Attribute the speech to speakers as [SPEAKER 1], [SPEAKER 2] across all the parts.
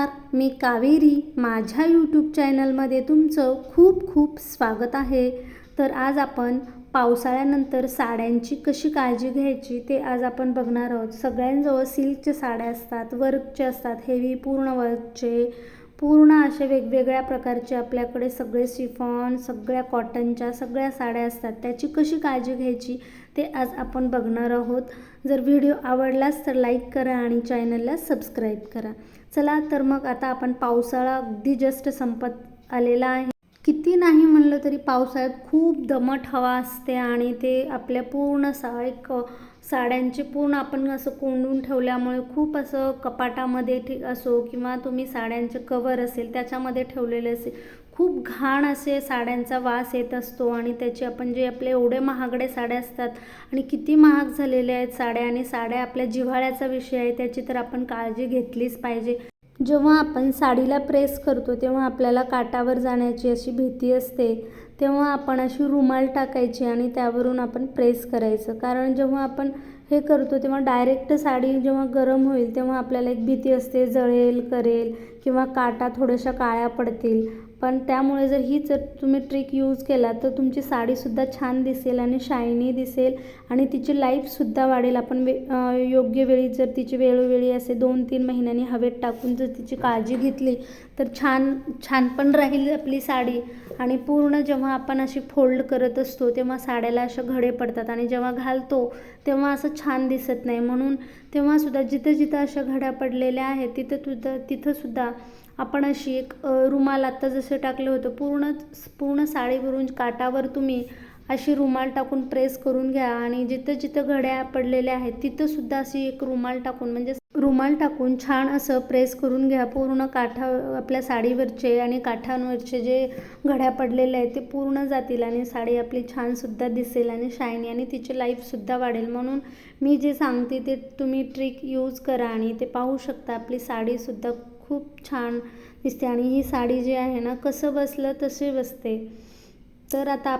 [SPEAKER 1] नमस्कार, मी कावेरी. माझ्या यूट्यूब चॅनलमध्ये तुमचं खूप खूप स्वागत आहे. तर आज आपण पावसाळ्यानंतर साड्यांची कशी काळजी घ्यायची ते आज आपण बघणार आहोत. सगळ्यांजवळ सिल्कच्या साड्या असतात, वर्कचे असतात, हेवी पूर्ण वर्कचे, पूर्ण असे वेगवेगळ्या प्रकारचे आपल्याकडे सगळे शिफॉन, सगळ्या कॉटनच्या सगळ्या साड्या असतात. त्याची कशी काळजी घ्यायची ते आज आपण बघणार आहोत. जर व्हिडिओ आवडलाच तर लाईक करा आणि चॅनलला सबस्क्राईब करा. चला तर मग आता आपण पावसाळा अगदी जस्ट संपत आलेला आहे. किती नाही म्हणलं तरी पावसाळ्यात खूप दमट हवा असते आणि ते आपल्या पूर्ण साड्यांचे पूर्ण आपण असं कोंडून ठेवल्यामुळे खूप असं कपाटामध्ये असो किंवा तुम्ही साड्यांचे कवर असेल त्याच्यामध्ये ठेवलेले असेल, खूप घाण असे साड्यांचा वास येत असतो. आणि त्याचे आपण जे आपले एवढे महागडे साड्या असतात आणि किती महाग झालेल्या आहेत साड्या, आणि साड्या आपल्या जिव्हाळ्याचा विषय आहे, त्याची तर आपण काळजी घेतलीच पाहिजे. जेव्हा आपण साडीला प्रेस करतो तेव्हा आपल्याला काटावर जाण्याची अशी भीती असते, तेव्हा आपण अशी रुमाल टाकायची आणि त्यावरून आपण प्रेस करायचं. कारण जेव्हा आपण हे करतो तेव्हा डायरेक्ट साडी जेव्हा गरम होईल तेव्हा आपल्याला एक भीती असते, जळेल करेल किंवा काटा थोड्याशा काळ्या पडतील. पण त्यामुळे जर तुम्ही ट्रिक यूज केला तर तुमची साडीसुद्धा छान दिसेल आणि शायनी दिसेल आणि तिची लाईफसुद्धा वाढेल. आपण योग्य वेळी जर तिची वेळोवेळी असे 2-3 महिन्यांनी हवेत टाकून जर तिची काळजी घेतली तर छान पण राहील आपली साडी. आणि पूर्ण जेव्हा आपण अशी फोल्ड करत असतो तेव्हा साड्याला असे घडे पडतात आणि जेव्हा घालतो तेव्हा असं छान दिसत नाही. म्हणून तेव्हासुद्धा जिथं अशा घड्या पडलेल्या आहेत तिथंसुद्धा आपण अशी एक रुमाल आत्ता जसं टाकलं होतं पूर्ण साडीवरून काटावर तुम्ही अशी रुमाल टाकून प्रेस करून घ्या आणि जिथं घड्या पडलेल्या आहेत तिथंसुद्धा अशी एक रुमाल टाकून छान असं प्रेस करून घ्या. पूर्ण काठा आपल्या साडीवरचे आणि काठांवरचे जे घड्या पडलेले आहेत ते पूर्ण जातील आणि साडी आपली छानसुद्धा दिसेल आणि शायनी आणि तिची लाईफसुद्धा वाढेल. म्हणून मी जे सांगते ते तुम्ही ट्रिक यूज करा आणि ते पाहू शकता आपली साडीसुद्धा खूप छान दिसते. आणि ही साडी जी आहे ना, कसं बसलं तसे बसते. तर आता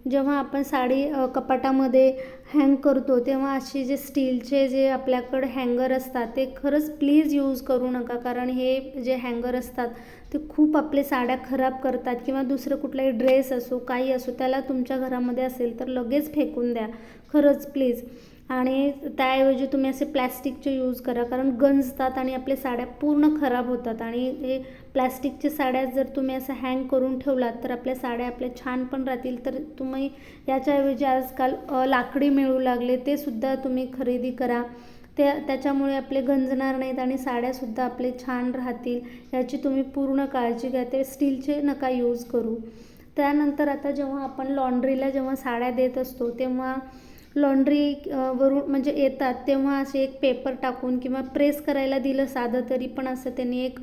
[SPEAKER 1] जेव्हा आपण साडी कपाटामध्ये हँग करतो तेव्हा अशी जे स्टीलचे जे आपल्याकडे हँगर असतात ते खरंच प्लीज यूज करू नका. कारण हे जे हँगर असतात ते खूप आपले साड्या खराब करतात. किंवा दुसरं कुठलाही ड्रेस असो काही असो त्याला तुमच्या घरामध्ये असेल तर लगेच फेकून द्या खरंच प्लीज. आणि त्याऐवजी तुम्ही असे प्लॅस्टिकचे यूज करा, कारण गंजतात आणि आपल्या साड्या पूर्ण खराब होतात. आणि हे प्लॅस्टिकच्या साड्या जर तुम्ही असं हँग करून ठेवलात तर आपल्या साड्या आपल्या छान पण राहतील. तर तुम्ही याच्याऐवजी आजकाल लाकडी मिळू लागले, ते सुद्धा तुम्ही खरेदी करा. त्याच्यामुळे आपले गंजणार नाहीत आणि साड्यासुद्धा आपले छान राहतील. याची तुम्ही पूर्ण काळजी घ्या. ते स्टीलचे नका यूज करू. त्यानंतर आता जेव्हा आपण लॉन्ड्रीला जेव्हा साड्या देत असतो तेव्हा लॉन्ड्री वरून म्हणजे येतात तेव्हा असे एक पेपर टाकून किंवा प्रेस करायला दिलं साधं तरी पण असं त्यांनी एक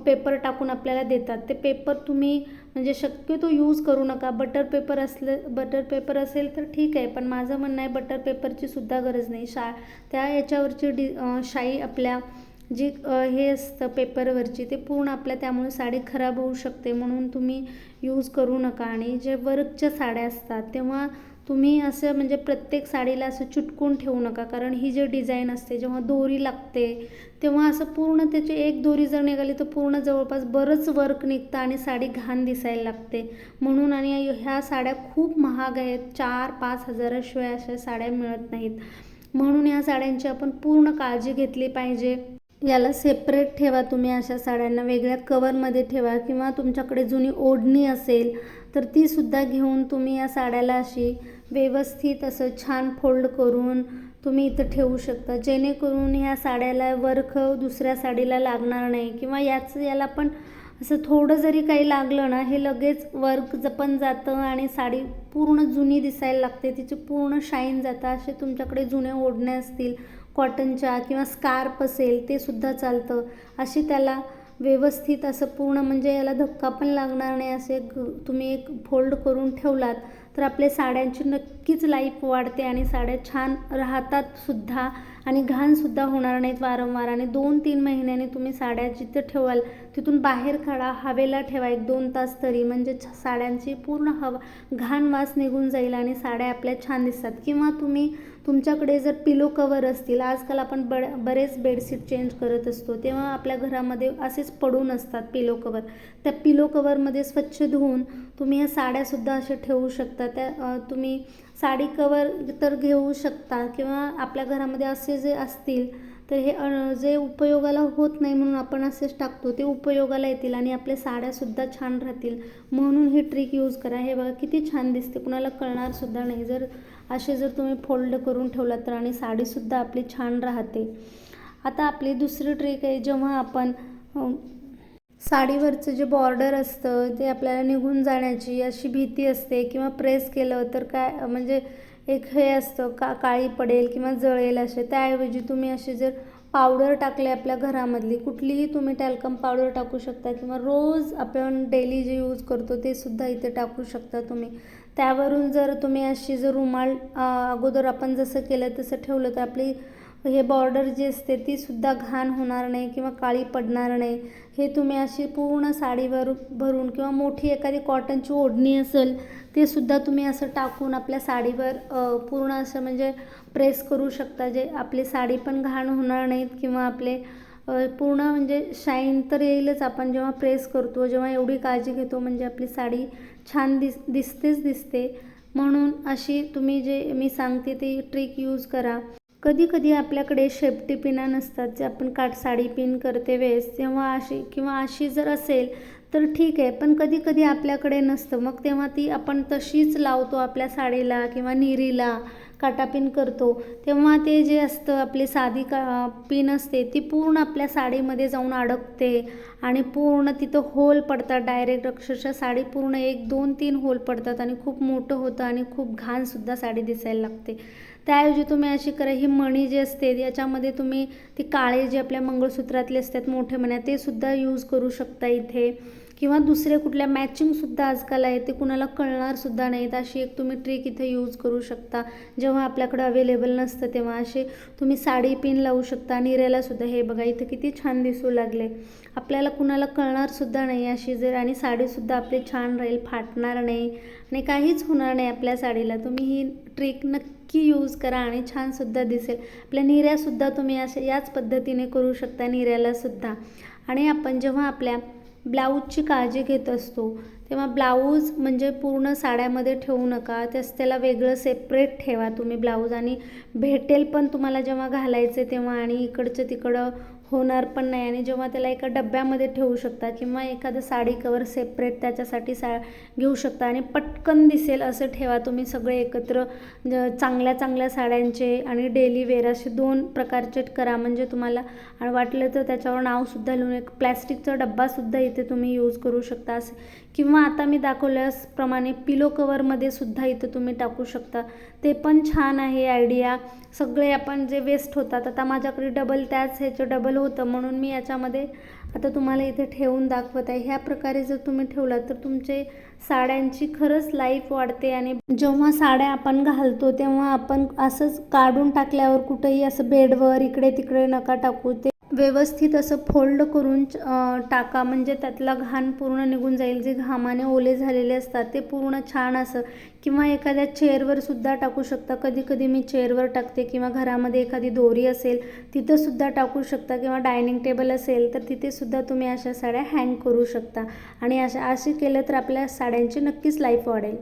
[SPEAKER 1] पेपर टाकून आपल्याला देतात. ते पेपर तुम्ही म्हणजे शक्यतो यूज करू नका. बटर पेपर असेल तर ठीक आहे, पण माझं म्हणणं आहे बटर पेपरची सुद्धा गरज नाही. त्या याच्यावरची शाई आपल्या जी हे असतं पेपरवरची ते पूर्ण आपल्या त्यामुळे साडी खराब होऊ शकते, म्हणून तुम्ही यूज करू नका. आणि जे वर्कच्या साड्या असतात तेव्हा तुम्ही असं म्हणजे प्रत्येक साडीला असं चिटकून ठेवू नका, कारण ही जी डिझाईन असते जेव्हा दोरी लागते तेव्हा असं पूर्ण त्याची एक दोरी जर निघाली तर पूर्ण जवळपास बरंच वर्क निघतं आणि साडी घाण दिसायला लागते. म्हणून आणि ह्या साड्या खूप महाग आहेत, 4-5 हजाराशिवाय अशा साड्या मिळत नाहीत. म्हणून ह्या साड्यांची आपण पूर्ण काळजी घेतली पाहिजे. याला सेपरेट ठेवा, तुम्ही अशा साड्यांना वेगळ्या कवरमध्ये ठेवा. किंवा तुमच्याकडे जुनी ओढणी असेल तर ती सुद्धा घेऊन तुम्ही या साड्याला अशी व्यवस्थित असं छान फोल्ड करून तुम्ही इथं ठेवू शकता, जेणेकरून ह्या साड्याला वर्क दुसऱ्या साडीला लागणार नाही. किंवा याला पण असं थोडं जरी काही लागलं ना, हे लगेच वर्क पण जातं आणि साडी पूर्ण जुनी दिसायला लागते, तिचे पूर्ण शाईन जातं. असे तुमच्याकडे जुने ओढणे असतील कॉटनच्या किंवा स्कार्फ असेल ते सुद्धा चालतं. अशी त्याला व्यवस्थित असं पूर्ण म्हणजे याला धक्का पण लागणार नाही असे तुम्ही एक फोल्ड करून ठेवलात तर आपल्या साड्यांची नक्कीच लाईफ वाढते आणि साड्या छान राहतात सुद्धा आणि घाणसुद्धा होणार नाहीत वारंवार. आणि 2-3 महिन्यांनी तुम्ही साड्या जिथे ठेवाल तिथून बाहेर काढा, हवेला ठेवा 1-2 तास तरी, म्हणजे साड्यांची पूर्ण घाण वास निघून जाईल आणि साड्या आपल्या छान दिसतात. किंवा तुमच्याकडे जर पिलो कवर असतील, आजकाल आपण बरेच बेडशीट चेंज करत असतो, तेव्हा आपल्या घरामध्ये असेच पडून असतात पिलो कवर. त्या पिलो कवरमध्ये स्वच्छ धुवून तुम्ही ह्या साड्यासुद्धा असे ठेवू शकता. तुम्ही साडी कवर तर घेऊ शकता किंवा आपल्या घरामध्ये असे जे असतील तर हे जे उपयोगाला होत नाही म्हणून आपण असेच टाकतो, ते उपयोगाला येतील आणि आपल्या साड्यासुद्धा छान राहतील. म्हणून ही ट्रिक यूज करा. हे बघा किती छान दिसते, कुणाला कळणारसुद्धा नाही. जर तुम्ही फोल्ड करून ठेवलात तर, आणि साडीसुद्धा आपली छान राहते. आता आपली दुसरी ट्रिक आहे, जेव्हा आपण साडीवरचं जे बॉर्डर असतं ते आपल्याला निघून जाण्याची अशी भीती असते किंवा प्रेस केलं तर काय म्हणजे एक हे असतं काळी पडेल किंवा जळेल असे, त्याऐवजी तुम्ही असे जर पावडर टाकले आपल्या घरामधली कुठलीही, तुम्ही टॅल्कम पावडर टाकू शकता किंवा रोज आपण डेली जे यूज करतो ते सुद्धा इथे टाकू शकता तुम्ही. त्यावरून जर तुम्ही अशी जर रुमाल अगोदर आपण जसं केलं तसं ठेवलं तर आपली हे बॉर्डर जी असते ती सुद्धा घाण होणार नाही किंवा काळी पडणार नाही. हे तुम्ही अशी पूर्ण साडीवर भरून किंवा मोठी एखादी कॉटनची ओढणी असेल ते सुद्धा तुम्ही असं टाकून आपल्या साडीवर पूर्ण असं म्हणजे प्रेस करू शकता, जे आपली साडी पण घाण होणार नाहीत किंवा आपले पूर्ण म्हणजे शाईन तर येईलच. आपण जेव्हा प्रेस करतो, जेव्हा एवढी काळजी घेतो म्हणजे आपली साडी छान दिसतेच दिसते. म्हणून अशी तुम्ही जे मी सांगते ती ट्रिक यूज करा. कधी कधी आपल्याकडे शेपटी पिना नसतात, जे आपण साडी पिन करते वेळेस, तेव्हा अशी जर असेल तर ठीक आहे, पण कधी कधी आपल्याकडे नसतं, मग तेव्हा ती आपण तशीच लावतो आपल्या साडीला किंवा निरीला काटापिन करतो, तेव्हा ते जे असतं आपली साधी पिन असते ती पूर्ण आपल्या साडीमध्ये जाऊन अडकते आणि पूर्ण तिथं होल पडतात डायरेक्ट. अक्षरशः साडी पूर्ण 1-2-3 होल पडतात आणि खूप मोठं होतं आणि खूप घाणसुद्धा साडी दिसायला लागते. त्याऐवजी तुम्ही अशी करा, ही मणी जी असते याच्यामध्ये तुम्ही ती काळे जे आपल्या मंगळसूत्रातले असतात मोठे मण्या ते सुद्धा यूज करू शकता इथे, किंवा दुसरे कुठल्या मॅचिंगसुद्धा आजकाल आहे, ते कुणाला कळणारसुद्धा नाहीत. अशी एक तुम्ही ट्रिक इथे यूज करू शकता. जेव्हा आपल्याकडं अवेलेबल नसतं तेव्हा असे तुम्ही साडी पिन लावू शकता. निऱ्यालासुद्धा हे बघा इथे किती छान दिसू लागले, आपल्याला कुणाला कळणारसुद्धा नाही अशी जर, आणि साडीसुद्धा आपली छान राहील, फाटणार नाही आणि काहीच होणार नाही आपल्या साडीला. तुम्ही ही ट्रिक नक्की यूज करा आणि छानसुद्धा दिसेल. आपल्या निऱ्यासुद्धा तुम्ही असे याच पद्धतीने करू शकता, निऱ्यालासुद्धा. आणि आपण जेव्हा आपल्या ब्लाऊजची काळजी घेत असतो तेव्हा ब्लाऊज म्हणजे पूर्ण साड्यामध्ये ठेवू नका, त्याला वेगळं सेपरेट ठेवा तुम्ही ब्लाऊज, आणि भेटेल पण तुम्हाला जेव्हा घालायचे तेव्हा, आणि इकडचं तिकडं होणार पण नाही. आणि जेव्हा त्याला एका डब्यामध्ये ठेवू शकता किंवा एखादं साडी कवर सेपरेट त्याच्यासाठी घेऊ शकता आणि पटकन दिसेल असं ठेवा तुम्ही सगळे एकत्र. चांगल्या चांगल्या साड्यांचे आणि डेली वेअर असे 2 प्रकारचे करा, म्हणजे तुम्हाला आणि वाटलं तर त्याच्यावर नावसुद्धा लिहून एक प्लॅस्टिकचा डब्बासुद्धा इथे तुम्ही यूज करू शकता असं. किंवा आता मी दाखवल्याप्रमाणे पिलो कवरमध्ये सुद्धा इथं तुम्ही टाकू शकता, ते पण छान आहे आयडिया. सगळे आपण जे वेस्ट होतात, आता माझ्याकडे त्याच ह्याचं डबल होतं म्हणून मी याच्यामध्ये आता तुम्हाला इथे ठेवून दाखवत आहे. ह्या प्रकारे जर तुम्ही ठेवलात तर तुमचे साड्यांची खरंच लाईफ वाढते. आणि जेव्हा साड्या आपण घालतो तेव्हा आपण असंच काढून टाकल्यावर कुठंही असं बेडवर इकडे तिकडे नका टाकू, ते व्यवस्थित असं फोल्ड करून टाका, म्हणजे त्यातला घाण पूर्ण निघून जाईल. जे घामाने ओले झालेले असतात ते पूर्ण छान असं, किंवा एखाद्या चेअरवर सुद्धा टाकू शकता. कधी कधी मी चेअरवर टाकते, किंवा घरामध्ये एखादी दोरी असेल तिथं सुद्धा टाकू शकता, किंवा डायनिंग टेबल असेल तर तिथे सुद्धा तुम्ही अशा साड्या हँग करू शकता. आणि असे केलं तर आपल्या साड्यांची नक्कीच लाईफ वाढेल.